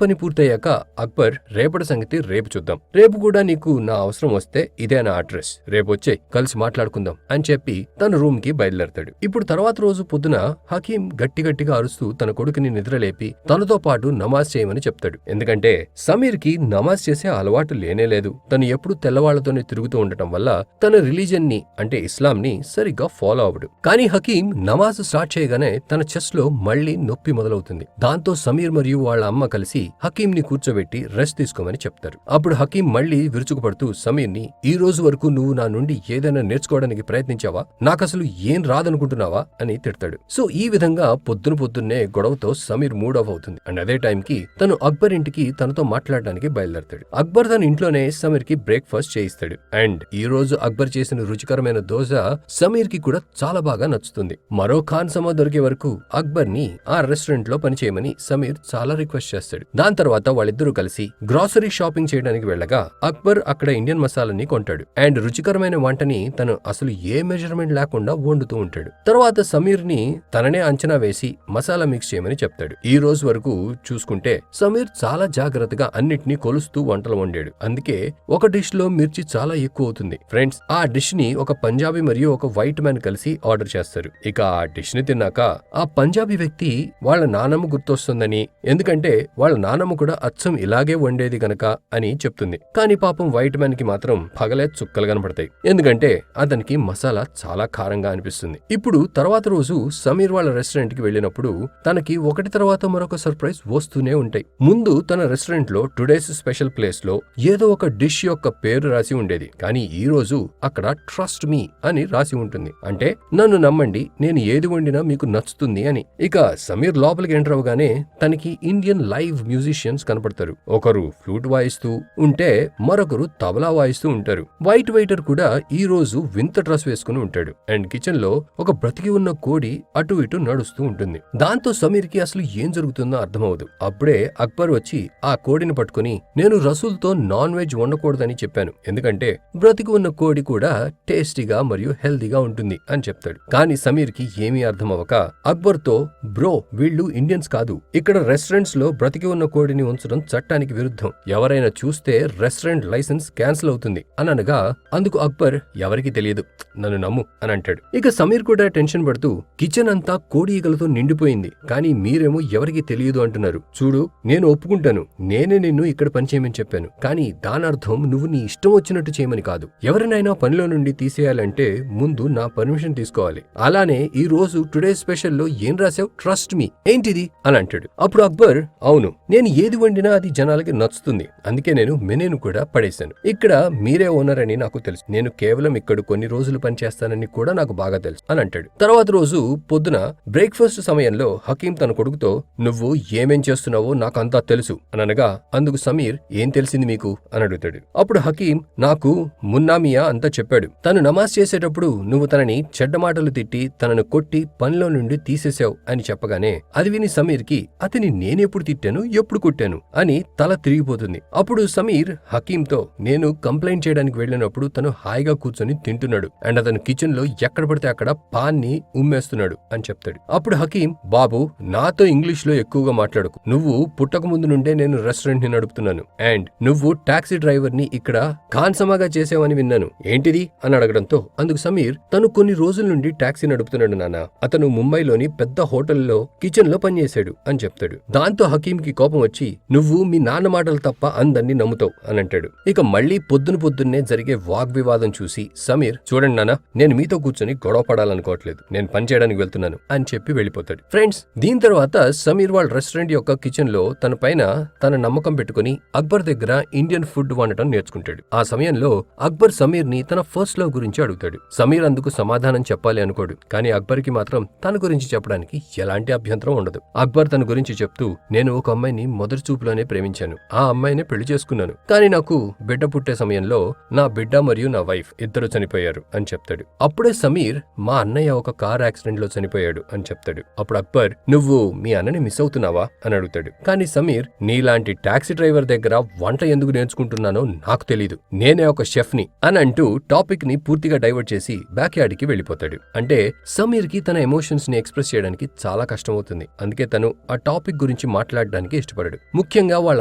పని పూర్తయ్యాక అక్బర్ రేపటి సంగతి రేపు చూద్దాం, రేపు కూడా నీకు నా అవసరం వస్తే ఇదే నా అడ్రస్, రేపు వచ్చే కలిసి మాట్లాడుకుందాం అని చెప్పి తన రూమ్ కి బయలుదేరతాడు. ఇప్పుడు తర్వాత రోజు పొద్దున హకీం గట్టిగా అరుస్తూ తన కొడుకుని నిద్రలేపి తనతో పాటు నమాజ్ చేయమని చెప్తాడు. ఎందుకంటే సమీర్ కి నమాజ్ చేసే అలవాటు లేనేలేదు. తను ఎప్పుడు తెల్లవాళ్లతోనే తిరుగుతూ ఉండటం వల్ల తన రిలీజన్ ని అంటే ఇస్లాం ని సరిగ్గా ఫాలో అవడు. కానీ హకీం నమాజ్ స్టార్ట్ చేయగానే తన చెస్ట్ లో మళ్లీ నొప్పి మొదలవుతుంది. దాంతో సమీర్ మరియు వాళ్ళ అమ్మ కలిసి హకీం ని కూర్చోబెట్టి రెస్ట్ తీసుకోమని చెప్తారు. అప్పుడు హకీం మళ్లీ విరుచుకుపడుతూ సమీర్ ని, ఈ రోజు వరకు నువ్వు నా నుండి ఏదైనా నేర్చుకోవడానికి ప్రయత్నించావా, నాకసలు ఏం రాదనుకుంటున్నావా అని తిడతాడు. సో ఈ విధంగా పొద్దున్నే గొడవతో సమీర్ మూడ్ ఆఫ్ అవుతుంది. అండ్ అదే టైం కి తను అక్బర్ ఇంటికి తనతో మాట్లాడడానికి బయలుదేరతాడు. అక్బర్ తన ఇంట్లోనే సమీర్ కి బ్రేక్ఫాస్ట్ చేయిస్తాడు. అండ్ ఈ రోజు అక్బర్ చేసిన రుచికరమైన దోశ సమీర్ కి కూడా చాలా బాగా నచ్చుతుంది. మరో ఖాన్ సమా దొరికే వరకు అక్బర్ ని ఆ రెస్టారెంట్ లో పనిచేయమని సమీర్ చాలా రిక్వెస్ట్ చేస్తాడు. దాని తర్వాత వాళ్ళిద్దరూ కలిసి గ్రాసరీ షాపింగ్ చేయడానికి వెళ్ళగా అక్బర్ అక్కడ ఇండియన్ మసాలాని కొంటాడు. అండ్ రుచికరమైన వంటని తను అసలు ఏ మెజర్మెంట్ లేకుండా వండుతూ ఉంటాడు. తర్వాత సమీర్ ని తననే అంచనా వేసి మసాలా మిక్స్ చేయమని చెప్తాడు. ఈ రోజు వరకు చూసుకుంటే సమీర్ చాలా జాగ్రత్తగా అన్నిటినీ కొలుస్తూ వంటలు వండాడు. అందుకే ఒక డిష్ లో మిర్చి చాలా ఎక్కువ అవుతుంది. ఫ్రెండ్స్, ఆ డిష్ ని ఒక పంజాబీ మరియు ఒక వైట్ మ్యాన్ కలిసి ఆర్డర్ చేస్తారు. ఇక ఆ డిష్ ని తిన్నాక ఆ పంజాబీ వ్యక్తి వాళ్ళ నానమ్మ గుర్తొస్తుందని, ఎందుకంటే వాళ్ళ నానమ్మ కూడా అచ్చం ఇలాగే వండేది గనక అని చెప్తుంది. కానీ పాపం వైట్ మ్యాన్ కి మాత్రం పగలే చుక్కలు కనపడతాయి. ఎందుకంటే అతనికి మసాలా చాలా కారంగా అనిపిస్తుంది. ఇప్పుడు తర్వాత రోజు సమీర్ వాళ్ళ రెస్టారెంట్ కి వెళ్ళినప్పుడు తనకి ఒకటి తర్వాత మరొక సర్ప్రైజ్ వస్తూనే ఉంటాయి. ముందు తన రెస్టారెంట్ లో టుడేస్ స్పెషల్ ప్లేస్ లో ఏదో ఒక డిష్ యొక్క పేరు రాసి ఉండేది. కానీ ఈ రోజు అక్కడ ట్రస్ట్ మీ అని రాసి ఉంటుంది. అంటే నన్ను నమ్మండి, నేను ఏది వండినా మీకు నచ్చుతుంది అని. ఇక సమీర్ లోపలికి ఎంటర్ అవగానే తనకి ఇండియన్ లైవ్ మ్యూజిషియన్స్ కనపడతారు. ఒకరు ఫ్లూట్ వాయిస్తూ ఉంటే మరొకరు తబలా వాయిస్తూ ఉంటారు. వైట్ వెయిటర్ కూడా ఈ రోజు వింత డ్రెస్ వేసుకుని ఉంటాడు. అండ్ కిచెన్ లో ఒక బ్రతికి ఉన్న కోడి అటు ఇటు నడుస్తూ ఉంటుంది. దాంతో సమీర్ కి అసలు ఏం జరుగుతుందో అర్థమవదు. అప్పుడే అక్బర్ వచ్చి ఆ కోడిని పట్టుకుని, నేను రసూల్తో నాన్ వెజ్ వండకూడదని చెప్పాను, ఎందుకంటే బ్రతికి ఉన్న కోడి కూడా టేస్టీగా మరియు హెల్దీగా ఉంటుంది అని చెప్తాడు. కానీ సమీర్ కి ఏమీ అర్థం అవ్వక అక్బర్ తో, బ్రో వీళ్ళు ఇండియన్స్ కాదు, ఇక్కడ రెస్టారెంట్స్ లో బ్రతికి ఉన్న కోడిని ఉంచడం చట్టానికి విరుద్ధం, ఎవరైనా చూస్తే రెస్టారెంట్ లైసెన్స్ క్యాన్సిల్ అవుతుంది అని అనగా అందుకు అక్బర్, ఎవరికి తెలియదు, నన్ను నమ్ము అని అంటాడు. ఇక సమీర్ కూడా టెన్షన్ పడుతూ, కిచెన్ అంతా కోడి ఈగలతో నిండిపోయింది, కానీ మీరేమో ఎవరికి తెలియదు అంటున్నారు. చూడు, నేను ఒప్పుకుంటాను, నేనే నిన్ను ఇక్కడ పనిచేయమని చెప్పాను, కానీ దాని అర్థం నువ్వు నీ ఇష్టం వచ్చినట్టు చేయమని కాదు. ఎవరినైనా పనిలో నుండి తీసేయాలంటే ముందు నా పర్మిషన్ తీసుకోవాలి. అలానే ఈ రోజు టుడే స్పెషల్ లో ఏం రాసావు, ట్రస్ట్ మీ, ఏంటిది అని అంటాడు. అప్పుడు అక్బర్, అవును, నేను ఏది వండినా అది జనాలకి నచ్చుతుంది, అందుకే నేను మెనూను కూడా పడేశాను. ఇక్కడ మీరే ఓనర్ అని నాకు తెలుసు, నేను కేవలం ఇక్కడ కొన్ని రోజులు పనిచేస్తానని కూడా నాకు బాగా తెలుసు అని అంటాడు. తర్వాత రోజు పొద్దున బ్రేక్ఫాస్ట్ సమయంలో హకీం తన కొడుకుతో, నువ్వు ఏమేం చేస్తున్నావో నాకంతా తెలుసు అని అనగా అందుకు సమీర్, ఏం తెలిసింది మీకు అని అడుగుతాడు. అప్పుడు హకీం, నాకు మున్నామియా అంతా చెప్పాడు. తను నమాజ్ చేసేటప్పుడు నువ్వు తనని చెడ్డ మాటలు తిట్టి తనను కొట్టి పనిలో నుండి తీసేశావు అని చెప్పగానే అది విని సమీర్ కి, అతని నేనెప్పుడు తిట్టాను, ఎప్పుడు కొట్టాను అని తల తిరిగిపోతుంది. అప్పుడు సమీర్ హకీంతో, నేను కంప్లైంట్ చేయడానికి వెళ్ళినప్పుడు తను హాయిగా కూర్చొని తింటున్నాడు అండ్ అతను కిచెన్ లో ఎక్కడ పడితే అక్కడ పాన్ ని ఉమ్మేస్తున్నాడు అని చెప్తాడు. అప్పుడు హకీం, బాబు నాతో ఇంగ్లీష్ లో ఎక్కువగా మాట్లాడకు, నువ్వు పుట్టక ముందు నుండే నేను రెస్టారెంట్ ని నడుపుతున్నాను అండ్ నువ్వు టాక్సీ డ్రైవర్ ని ఇక్కడ ఖాన్సమాగా చేసావని విన్నాను, ఏంటిది అని అడగడంతో అందుకు సమీర్, తను కొన్ని రోజుల నుండి టాక్సీ నడుపుతున్నాడు నాన్న, అతను ముంబైలోని పెద్ద హోటల్లో కిచెన్ లో పనిచేశాడు అని చెప్తాడు. దాంతో హకీం కి కోపం వచ్చి, నువ్వు మీ నాన్న మాటలు తప్ప అందరినీ నమ్ముతావు అని అంటాడు. ఇక మళ్లీ పొద్దున్నే జరిగే వాగ్వివాదం చూసి సమీర్, చూడండి నాన్న, నేను మీతో కూర్చొని గొడవ పడాలనుకోవట్లేదు, నేను పని చేయడానికి వెళ్తున్నాను అని చెప్పి వెళ్ళిపోతాడు. ఫ్రెండ్స్, దీని తర్వాత సమీర్ వాళ్ళ రెస్టారెంట్ యొక్క కిచెన్ లో తన పైన తన నమ్మకం పెట్టుకుని అక్బర్ దగ్గర ఇండియన్ ఫుడ్ వండటం నేర్చుకుంటాడు. ఆ సమయంలో అక్బర్ సమీర్ ని తన ఫస్ట్ లవ్ గురించి అడుగుతాడు. సమీర్ అందుకు సమాధానం చెప్పాలి అనుకోడు, కానీ అక్బర్ కి మాత్రం తన గురించి చెప్పడానికి ఎలాంటి అభ్యంతరం ఉండదు. అక్బర్ తన గురించి చెప్తూ, నేను ఒక అమ్మాయిని మొదటి చూపులోనే ప్రేమించాను, ఆ అమ్మాయిని పెళ్లి చేసుకున్నాను, కానీ నాకు బిడ్డ పుట్టే సమయంలో నా బిడ్డ మరియు నా వైఫ్ ఇద్దరు చనిపోయారు అని చెప్తాడు. అప్పుడే సమీర్, మా అన్నయ్య ఒక కార్ యాక్సిడెంట్ లో చనిపోయాడు అని చెప్తాడు. అప్పుడు అక్బర్ అక్బర్ నువ్వు మీ అన్నని మిస్ అవుతున్నావా అని అడుగుతాడు. కానీ సమీర్ నీలాంటి టాక్సీ డ్రైవర్ దగ్గర వంట ఎందుకు నేర్చుకుంటున్నానో నాకు తెలీదు, నేనే ఒక షెఫ్ ని అని అంటూ టాపిక్ ని పూర్తిగా డైవర్ట్ చేసి బ్యాక్ యార్డ్ కి వెళ్ళిపోతాడు. అంటే సమీర్ కి తన ఎమోషన్స్ ని ఎక్స్ప్రెస్ చేయడానికి చాలా కష్టమవుతుంది. అందుకే తను ఆ టాపిక్ గురించి మాట్లాడడానికి ఇష్టపడడు, ముఖ్యంగా వాళ్ళ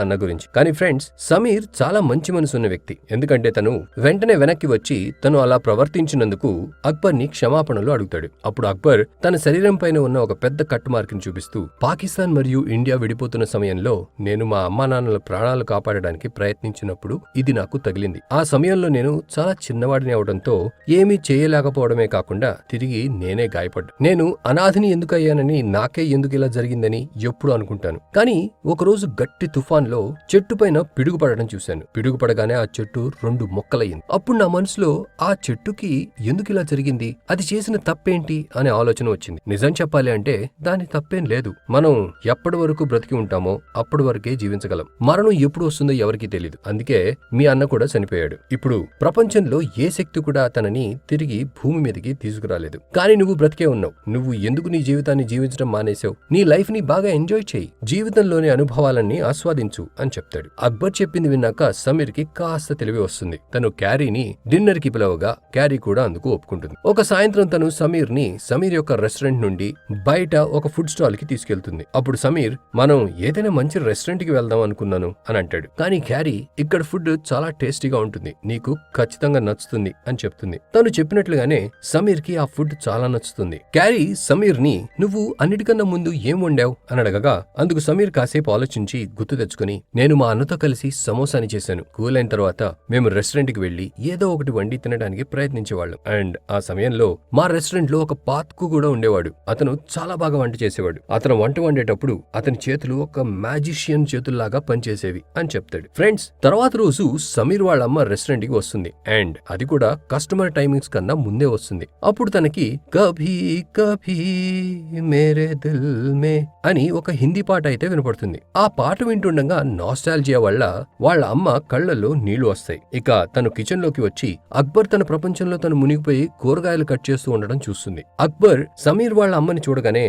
అన్న గురించి. కానీ ఫ్రెండ్స్, సమీర్ చాలా మంచి మనసున్న వ్యక్తి. ఎందుకంటే తను వెంటనే వెనక్కి వచ్చి తను అలా ప్రవర్తించినందుకు అక్బర్ ని క్షమాపణలు అడుగుతాడు. అప్పుడు అక్బర్ తన శరీరం పైన ఉన్న ఒక పెద్ద కట్ మార్క్ ని చూపిస్తూ, పాకిస్తాన్ మరియు ఇండియా విడిపోతున్న సమయంలో నేను మా అమ్మా నాన్నల ప్రాణాలు కాపాడడానికి ప్రయత్నించినప్పుడు ఇది నాకు తగిలింది. ఆ సమయంలో నేను చాలా చిన్నవాడిని అవడంతో ఏమీ చేయలేకపోవడమే కాకుండా తిరిగి నేనే గాయపడ్డా. నేను అనాథని ఎందుకు అయ్యానని, నాకే ఎందుకు ఇలా జరిగిందని ఎప్పుడు అనుకుంటాను. కానీ ఒకరోజు గట్టి తుఫాన్లో చెట్టు పైన పిడుగు పడడం చూశాను. పిడుగు పడగానే ఆ చెట్టు 2 ముక్కలయ్యింది. అప్పుడు నా మనసులో ఆ చెట్టుకి ఎందుకు ఇలా జరిగింది, అది చేసిన తప్పేంటి అనే ఆలోచన వచ్చింది. నిజం చెప్పాలి అంటే దాని తప్పేం లేదు. మనం ఎప్పటి వరకు బ్రతికి ఉంటామో అప్పటి వరకే జీవించగలం. మరణం ఎప్పుడు వస్తుందో ఎవరికీ తెలీదు. అందుకే మీ అన్న కూడా చనిపోయాడు. ఇప్పుడు ప్రపంచంలో ఏ శక్తి కూడా తనని తిరిగి భూమి మీదకి తీసుకురాలేదు. కానీ నువ్వు బ్రతికే ఉన్నావు. నువ్వు ఎందుకు నీ జీవితాన్ని జీవించడం మానేశావు? నీ లైఫ్ ని బాగా ఎంజాయ్ చేయి, జీవితంలోని అనుభవాలన్నీ ఆస్వాదించు అని చెప్తాడు. అక్బర్ చెప్పింది విన్నాక సమీర్ కి కాస్త తెలివి వస్తుంది. తను క్యారీని డిన్నర్ కి పిలవగా క్యారీ కూడా అందుకు ఒప్పుకుంటుంది. ఒక సాయంత్రం తను సమీర్ ని సమీర్ యొక్క రెస్టారెంట్ నుండి బయట ఒక ఫుడ్ స్టాల్ కి తీసుకెళ్తుంది. అప్పుడు సమీర్, మనం ఏదైనా మంచి రెస్టారెంట్ కి వెళ్దాం అనుకున్నాను అని అంటాడు. కానీ క్యారీ, ఇక్కడ ఫుడ్ చాలా టేస్టీగా ఉంటుంది, నీకు ఖచ్చితంగా నచ్చుతుంది అని చెప్తుంది. తను చెప్పినట్లుగానే సమీర్ కి ఆ ఫుడ్ చాలా నచ్చుతుంది. క్యారీ సమీర్ ని, నువ్వు అన్నిటికన్నా ముందు ఏం వండావు అని అడగగా అందుకు సమీర్ కాసేపు ఆలోచించి గుర్తు తెచ్చుకుని, నేను మా అన్నతో కలిసి సమోసాని చేశాను. కూల్ అయిన తర్వాత మేము రెస్టారెంట్ కి వెళ్లి ఏదో ఒకటి వండి తినడానికి ప్రయత్నించేవాళ్ళం. అండ్ ఆ సమయంలో మా రెస్టారెంట్ లో ఒక పాత్కు కూడా ఉండేవాడు. అతను చాలా బాగా వంట చేసేవాడు. అతను వంట వండేటప్పుడు అతని చేతులు ఒక మ్యాజిషియన్ చేతుల్లాగా పనిచేసేవి అని చెప్తాడు. ఫ్రెండ్స్, తర్వాత రోజు సమీర్ వాళ్ళ అమ్మ రెస్టారెంట్ కి వస్తుంది. అండ్ అది కూడా కస్టమర్ టైమింగ్స్ కన్నా ముందే వస్తుంది. అప్పుడు తనకి కభీ కభీ మేరే దిల్ మే అని ఒక హిందీ పాట అయితే వినపడుతుంది. ఆ పాట వింటుండగా నాస్టాల్జియా వల్ల వాళ్ళ అమ్మ కళ్ళల్లో నీళ్లు వస్తాయి. ఇక తను కిచెన్ లోకి వచ్చి అక్బర్ తన ప్రపంచంలో తను మునిగిపోయి కూరగాయలు కట్ చేస్తూ ఉండడం చూస్తుంది. అక్బర్ సమీర్ వాళ్ళ అమ్మని చూడగానే,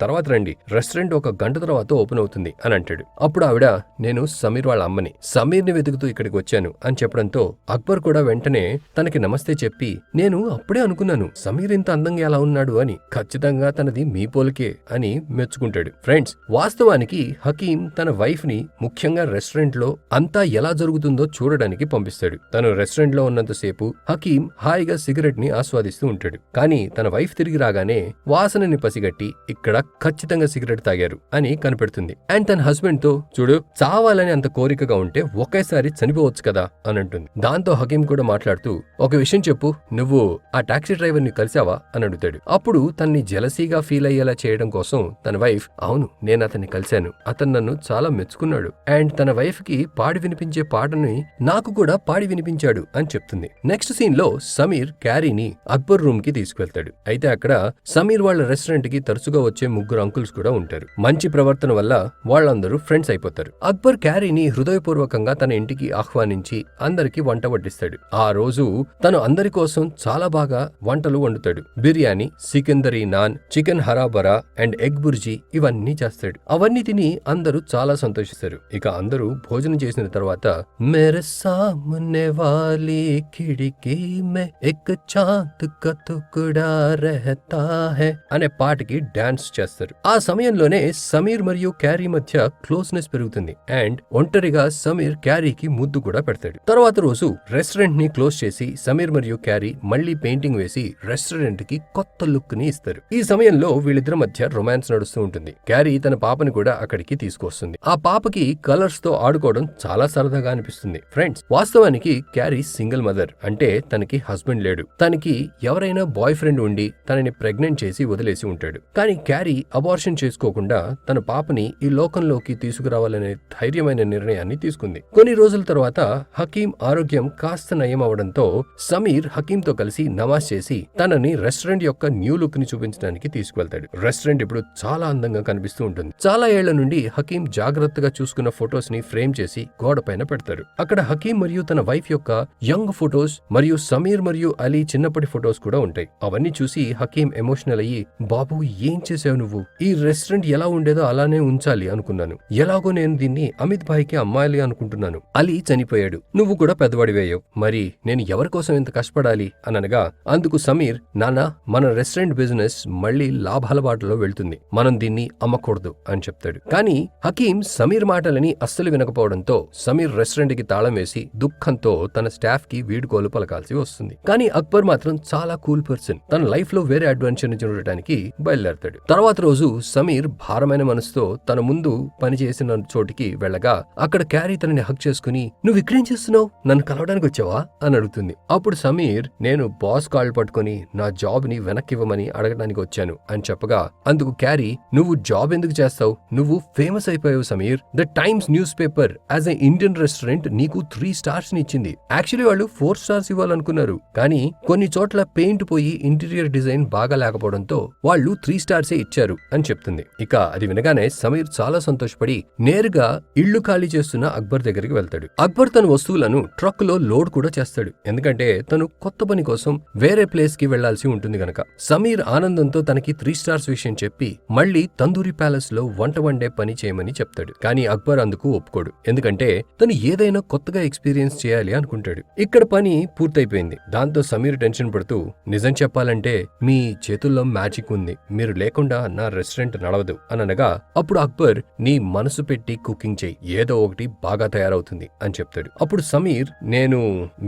తర్వాత రండి, రెస్టారెంట్ 1 గంట తర్వాత ఓపెన్ అవుతుంది అని అంటాడు. అప్పుడు ఆవిడ, నేను సమీర్ వాళ్ళ అమ్మని, సమీర్ ని వెతుకుతూ ఇక్కడికి వచ్చాను అని చెప్పడంతో అక్బర్ కూడా వెంటనే తనకి నమస్తే చెప్పి, నేను అప్పుడే అనుకున్నాను సమీర్ ఇంత అందంగా ఎలా ఉన్నాడు అని, ఖచ్చితంగా తనది మీ పోలికే అని మెచ్చుకుంటాడు. ఫ్రెండ్స్, వాస్తవానికి హకీం తన వైఫ్ ని ముఖ్యంగా రెస్టారెంట్ లో అంతా ఎలా జరుగుతుందో చూడడానికి పంపిస్తాడు. తను రెస్టారెంట్ లో ఉన్నంతసేపు హకీం హాయిగా సిగరెట్ ని ఆస్వాదిస్తూ ఉంటాడు. కానీ తన వైఫ్ తిరిగి రాగానే వాసనని పసిగట్టి ఇక్కడ ఖచ్చితంగా సిగరెట్ తాగారు అని కనిపెడుతుంది. అండ్ తన హస్బెండ్ తో, చూడు, చావాలని అంత కోరికగా ఉంటే ఒకేసారి చనిపోవచ్చు కదా అని అంటుంది. దాంతో హకీం కూడా మాట్లాడుతూ, ఒక విషయం చెప్పు, నువ్వు ఆ టాక్సీ డ్రైవర్ ని కలిసావా అని అడుగుతాడు. అప్పుడు తన్ని జెలసీగా ఫీల్ అయ్యేలా చేయడం కోసం తన వైఫ్, అవును, నేను అతన్ని కలిశాను, అతను నన్ను చాలా మెచ్చుకున్నాడు. అండ్ తన వైఫ్ కి పాడి వినిపించే పాటని నాకు కూడా పాడి వినిపించాడు అని చెప్తుంది. నెక్స్ట్ సీన్ లో సమీర్ క్యారీని అక్బర్ రూమ్ కి తీసుకువెళ్తాడు. అయితే అక్కడ సమీర్ వాళ్ళ రెస్టారెంట్ కి తరచుగా వచ్చే 3 అంకుల్స్ కూడా ఉంటారు. మంచి ప్రవర్తన వల్ల వాళ్ళందరూ ఫ్రెండ్స్ అయిపోతారు. అక్బర్ క్యారీని హృదయపూర్వకంగా తన ఇంటికి ఆహ్వానించి అందరికి వంట వడ్డిస్తాడు. ఆ రోజు తను అందరి కోసం చాలా బాగా వంటలు వండుతాడు. బిర్యానీ, సికిందరీ నాన్, చికెన్ హరాబరా అండ్ ఎగ్ బుర్జీ ఇవన్నీ చేస్తాడు. అవన్నీ తిని అందరూ చాలా సంతోషిస్తారు. ఇక అందరూ భోజనం చేసిన తర్వాత, మేరే సామనే వాలీ ఖిడికీ మే ఎక్ చాంద్ కా టుకడా రహతా హై అనే పాటకి డాన్స్ చేస్తారు. ఆ సమయంలోనే సమీర్ మరియు క్యారీ మధ్య క్లోజ్నెస్ పెరుగుతుంది. అండ్ ఒంటరిగా సమీర్ క్యారీకి ముద్దు కూడా పెడతాడు. తర్వాత రోజు రెస్టారెంట్ ని క్లోజ్ చేసి సమీర్ మరియు క్యారీ మళ్లీ పెయింటింగ్ వేసి రెస్టారెంట్ కి కొత్త లుక్ ని ఇస్తారు. ఈ సమయంలో వీళ్ళిద్దరి మధ్య రొమాన్స్ నడుస్తూ ఉంటుంది. క్యారీ తన పాపని కూడా అక్కడికి తీసుకొస్తుంది. ఆ పాపకి కలర్స్ తో ఆడుకోవడం చాలా సరదాగా అనిపిస్తుంది. ఫ్రెండ్స్, వాస్తవానికి క్యారీ సింగిల్ మదర్, అంటే తనకి హస్బెండ్ లేడు. తనకి ఎవరైనా బాయ్ ఫ్రెండ్ ఉండి తనని ప్రెగ్నెంట్ చేసి వదిలేసి ఉంటాడు. కానీ క్యారీ అబార్షన్ చేసుకోకుండా తన పాపని ఈ లోకంలోకి తీసుకురావాలనే ధైర్యమైన నిర్ణయాన్ని తీసుకుంది. కొన్ని రోజుల తర్వాత హకీం ఆరోగ్యం కాస్త నయం అవడంతో సమీర్ హకీంతో కలిసి నమాజ్ చేసి తనని రెస్టారెంట్ యొక్క న్యూ లుక్ ని చూపించడానికి తీసుకువెళ్తాడు. రెస్టారెంట్ ఇప్పుడు చాలా అందంగా కనిపిస్తూ ఉంటుంది. చాలా ఏళ్ల నుండి హకీం జాగ్రత్తగా చూసుకున్న ఫొటోస్ ని ఫ్రేమ్ చేసి గోడ పైన పెడతారు. అక్కడ హకీం మరియు తన వైఫ్ యొక్క యంగ్ ఫొటోస్ మరియు సమీర్ మరియు అలీ చిన్నప్పటి ఫొటోస్ కూడా ఉంటాయి. అవన్నీ చూసి హకీం ఎమోషనల్ అయ్యి, బాబు ఏం చేసావు నువ్వు? ఈ రెస్టారెంట్ ఎలా ఉండేదో అలానే ఉంచాలి అనుకున్నాను. ఎలాగో నేను దీన్ని అమిత్ భాయ్కి అమ్మాయిలి అనుకుంటున్నాను. అలీ చనిపోయాడు. నువ్వు కూడా పెద్దవాడివయ్యావు. మరి నేను ఎవరి కోసం ఇంత కష్టపడాలి అనగా అందుకు సమీర్, నాన్న, మన రెస్టారెంట్ బిజినెస్ మళ్ళీ లాభాల బాటలో వెళ్తుంది. మనం దీన్ని అమ్మకూడదు అని చెప్తాడు. కానీ హకీం సమీర్ మాటలని అస్సలు వినకపోవడంతో సమీర్ రెస్టారెంట్ కి తాళం వేసి దుఃఖంతో తన స్టాఫ్ కి వీడ్కోలు పలకాల్సి వస్తుంది. కానీ అక్బర్ మాత్రం చాలా కూల్ పర్సన్. తన లైఫ్ లో వేరే అడ్వెంచర్ ని చూడటానికి బయలుదేరతాడు. తర్వాత రోజు సమీర్ భారమైన మనసుతో తన ముందు పనిచేసిన చోటికి వెళ్ళగా అక్కడ క్యారీ తనని హక్ చేసుకుని, నువ్వు ఇక్కడేం చేస్తున్నావు? నన్ను కలవడానికి వచ్చావా అని అడుగుతుంది. అప్పుడు సమీర్, నేను బాస్ కాళ్ళు పట్టుకుని నా జాబ్ ని వెనక్కివ్వమని అడగడానికి వచ్చాను అని చెప్పగా అందుకు క్యారీ, నువ్వు జాబ్ ఎందుకు చేస్తావు? నువ్వు ఫేమస్ అయిపోయావు Sameer. The times news paper as a Indian restaurant నీకు 3 stars ని ఇచ్చింది. యాక్చువల్లీ వాళ్ళు 4 stars ఇవ్వాలనుకున్నారు. కానీ కొన్ని చోట్ల పెయింట్ పోయి ఇంటీరియర్ డిజైన్ బాగా లేకపోవడంతో వాళ్ళు 3 stars ఇచ్చారు అని చెప్తుంది. ఇక అది వినగానే సమీర్ చాలా సంతోషపడి నేరుగా ఇళ్లు ఖాళీ చేస్తున్న అక్బర్ దగ్గరికి వెళ్తాడు. అక్బర్ తన వస్తువులను ట్రక్ లో లోడ్ కూడా చేస్తాడు. ఎందుకంటే తను కొత్త పని కోసం వేరే ప్లేస్ కి వెళ్లాల్సి ఉంటుంది గనక. సమీర్ ఆనందంతో తనకి 3 stars విషయం చెప్పి మళ్ళీ తందూరి ప్యాలెస్ లో వంట వండే పని చేయమని చెప్తాడు. కానీ అక్బర్ అందుకు ఒప్పుకోడు. ఎందుకంటే తను ఏదైనా కొత్తగా ఎక్స్పీరియన్స్ చేయాలి అనుకుంటాడు. ఇక్కడ పని పూర్తయిపోయింది. దాంతో సమీర్ టెన్షన్ పడుతూ, నిజం చెప్పాలంటే మీ చేతుల్లో మ్యాజిక్ ఉంది. మీరు లేకుండా నా రెస్టారెంట్ నడవదు అనగా అప్పుడు అక్బర్, నీ మనసు పెట్టి కుకింగ్ చేయి, ఏదో ఒకటి బాగా తయారవుతుంది అని చెప్తాడు. అప్పుడు సమీర్, నేను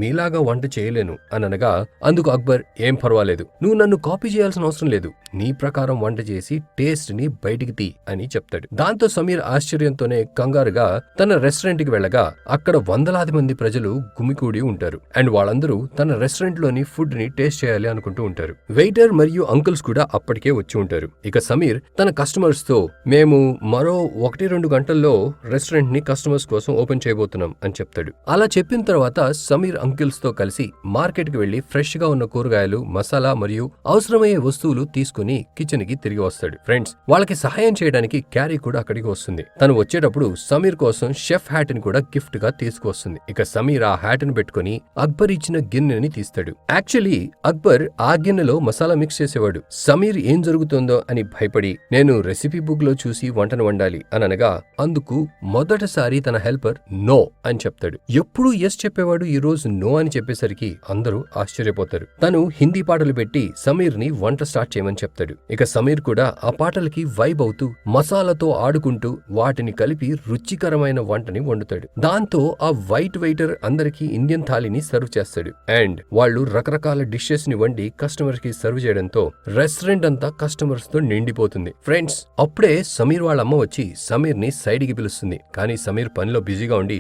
మీలాగా వంట చేయలేను అనగా అందుకు అక్బర్, ఏం పర్వాలేదు, నువ్వు నన్ను కాపీ చేయాల్సిన అవసరం లేదు. నీ ప్రకారం వంట చేసి టేస్ట్ ని బయటికి తీ అని చెప్తాడు. దాంతో సమీర్ ఆశ్చర్యంతోనే కంగారుగా తన రెస్టారెంట్ కి వెళ్ళగా అక్కడ వందలాది మంది ప్రజలు గుమికూడి ఉంటారు. అండ్ వాళ్ళందరూ తన రెస్టారెంట్ లోని ఫుడ్ ని టేస్ట్ చేయాలి అనుకుంటూ ఉంటారు. వెయిటర్ మరియు అంకుల్స్ కూడా అప్పటికే వచ్చి ఉంటారు. ఇక సమీర్ తన కస్టమర్స్ తో, మేము మరో 1-2 గంటల్లో రెస్టారెంట్ ని కస్టమర్స్ కోసం ఓపెన్ చేయబోతున్నాం అని చెప్తాడు. అలా చెప్పిన తర్వాత సమీర్ అంకిల్స్ తో కలిసి మార్కెట్ కి వెళ్లి ఫ్రెష్ గా ఉన్న కూరగాయలు, మసాలా మరియు అవసరమయ్యే వస్తువులు తీసుకుని కిచెన్ కి తిరిగి వస్తాడు. ఫ్రెండ్స్, వాళ్ళకి సహాయం చేయడానికి క్యారీ కూడా అక్కడికి వస్తుంది. తను వచ్చేటప్పుడు సమీర్ కోసం షెఫ్ హ్యాట్ ని కూడా గిఫ్ట్ గా తీసుకువస్తుంది. ఇక సమీర్ ఆ హ్యాట్ ని పెట్టుకుని అక్బర్ ఇచ్చిన గిన్నెని తీస్తాడు. యాక్చువల్లీ అక్బర్ ఆ గిన్నెలో మసాలా మిక్స్ చేసేవాడు. సమీర్ ఏం జరుగుతుందో అని భయపడి, నేను రెసిపీ బుక్ లో చూసి వంటను వండాలి అనగా అందుకు మొదటిసారి తన హెల్పర్ నో అని చెప్తాడు. ఎప్పుడూ ఎస్ చెప్పేవాడు ఈ రోజు నో అని చెప్పేసరికి అందరూ ఆశ్చర్యపోతారు. తను హిందీ పాటలు పెట్టి సమీర్ ని వంట స్టార్ట్ చేయమని చెప్తాడు. ఇక సమీర్ కూడా ఆ పాటలకి వైబ్ అవుతూ మసాలాతో ఆడుకుంటూ వాటిని కలిపి రుచికరమైన వంటని వండుతాడు. దాంతో ఆ వైట్ వెయిటర్ అందరికీ ఇండియన్ థాలీని సర్వ్ చేస్తాడు. అండ్ వాళ్ళు రకరకాల డిషెస్ ని వండి కస్టమర్స్ కి సర్వ్ చేయడంతో రెస్టారెంట్ అంతా కస్టమర్స్ తో నిండిపోతుంది. ఫ్రెండ్స్, అప్పుడే సమీర్ వాళ్ళ అమ్మ వచ్చి సమీర్ ని సైడ్ కి పిలుస్తుంది. కానీ సమీర్ పనిలో బిజీగా ఉండి,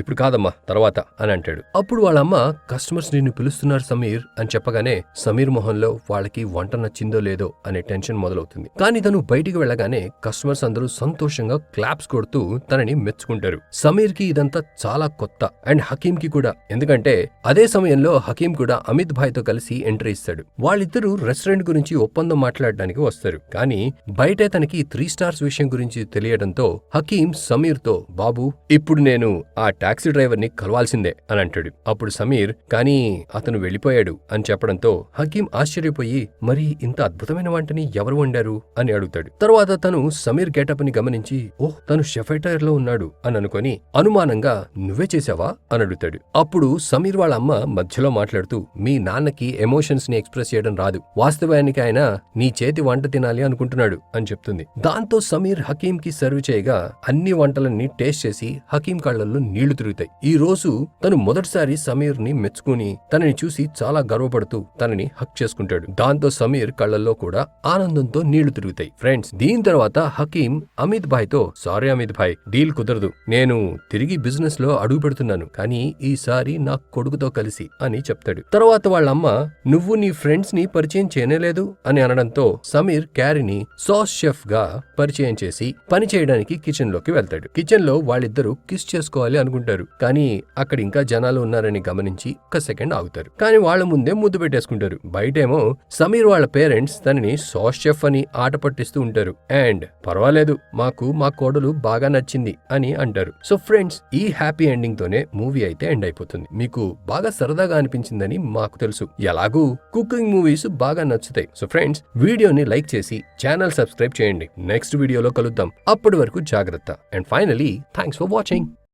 ఇప్పుడు కాదమ్మా, తర్వాత అని అంటాడు. అప్పుడు వాళ్ళ అమ్మ, కస్టమర్స్ నిన్ను పిలుస్తున్నారు సమీర్ అని చెప్పగానే సమీర్ మొహంలో వాళ్ళకి వంట నచ్చిందో లేదో అనే టెన్షన్ మొదలవుతుంది. కానీ తను బయటికి వెళ్ళగానే కస్టమర్స్ అందరూ సంతోషంగా క్లాప్స్ కొడుతూ తనని మెచ్చుకుంటారు. సమీర్ కి ఇదంతా చాలా కొత్త, అండ్ హకీం కి కూడా. ఎందుకంటే అదే సమయంలో హకీం కూడా అమిత్ భాయ్ తో కలిసి ఎంట్రీ ఇస్తాడు. వాళ్ళిద్దరూ రెస్టారెంట్ గురించి ఒప్పందం మాట్లాడడానికి వస్తారు. కానీ బయటే తనకి 3 stars విషయం గురించి తెలియడంతో హకీం సమీర్ తో, బాబు, ఇప్పుడు నేను ఆ టాక్సీ డ్రైవర్ ని కలవాల్సిందే అని అంటాడు. అప్పుడు సమీర్, కానీ అతను వెళ్ళిపోయాడు అని చెప్పడంతో హకీం ఆశ్చర్యపోయి, మరి ఇంత అద్భుతమైన వంటని ఎవరు వండారు అని అడుగుతాడు. తర్వాత తను సమీర్ గెటప్ ని గమనించి, ఓహ్, తను షెఫైటర్ లో ఉన్నాడు అని అనుకొని అనుమానంగా, నువ్వే చేసావా అని అడుగుతాడు. అప్పుడు సమీర్ వాళ్ళ అమ్మ మధ్యలో మాట్లాడుతూ, మీ నాన్నకి ఎమోషన్స్ ని ఎక్స్ప్రెస్ చేయడం రాదు. వాస్తవానికి ఆయన నీ చేతి వంట తినాలి అనుకుంటున్నాడు అని చెప్తుంది. దాంతో సమీర్ హకీం కి సర్వ్ చేయగా అన్ని వంటలన్నీ టేస్ట్ చేసి హకీం కళ్ళల్లో నీళ్లు తిరుగుతాయి. ఈ రోజు తను మొదటిసారి సమీర్ ని మెచ్చుకుని తనని చూసి చాలా గర్వపడుతూ తనని హక్ చేసుకుంటాడు. దాంతో సమీర్ కళ్ళల్లో కూడా ఆనందంతో నీళ్లు తిరుగుతాయి. ఫ్రెండ్స్, దీని తర్వాత హకీం అమిత్ భాయ్ తో, సారీ అమిత్ భాయ్, డీల్ కుదరదు. నేను తిరిగి బిజినెస్ లో అడుగు పెడుతున్నాను, కానీ ఈసారి నా కొడుకుతో కలిసి అని చెప్తాడు. తర్వాత వాళ్ళమ్మ, నువ్వు నీ ఫ్రెండ్స్ ని పరిచయం చేయనేలేదు అని అనడంతో సమీర్ క్యారీని సాస్ షెఫ్ గా పరిచయం చేసి పని చేయడానికి కిచెన్ లోకి వెళ్తాడు. కిచెన్ లో వాళ్ళిద్దరూ కిస్ చేసుకోవాలి అనుకుంటారు. కానీ అక్కడ ఇంకా జనాలు ఉన్నారని గమనించి 1 సెకండ్ ఆగుతారు. కానీ వాళ్ళ ముందే ముద్దు పెట్టేసుకుంటారు. బయటేమో సమీర్ వాళ్ళ పేరెంట్స్ తనని సాస్ షెఫ్ అని ఆట పట్టిస్తూ ఉంటారు. అండ్ పర్వాలేదు, మాకు మా కోడలు బాగా నచ్చింది అని అంటారు. సో ఫ్రెండ్స్, ఈ హ్యాపీ ఎండింగ్ తోనే మూవీ అయితే ఎండ్ అయిపోతుంది. మీకు బాగా సరదాగా అనిపించిందని మాకు తెలుసు. ఎలాగూ కుకింగ్ మూవీస్ బాగా నచ్చుతాయి. సో ఫ్రెండ్స్, వీడియోని లైక్ చేసి చేసి ఛానల్ సబ్స్క్రైబ్ చేయండి. నెక్స్ట్ వీడియోలో కలుద్దాం. అప్పటి వరకు జాగ్రత్త. And finally thanks for watching.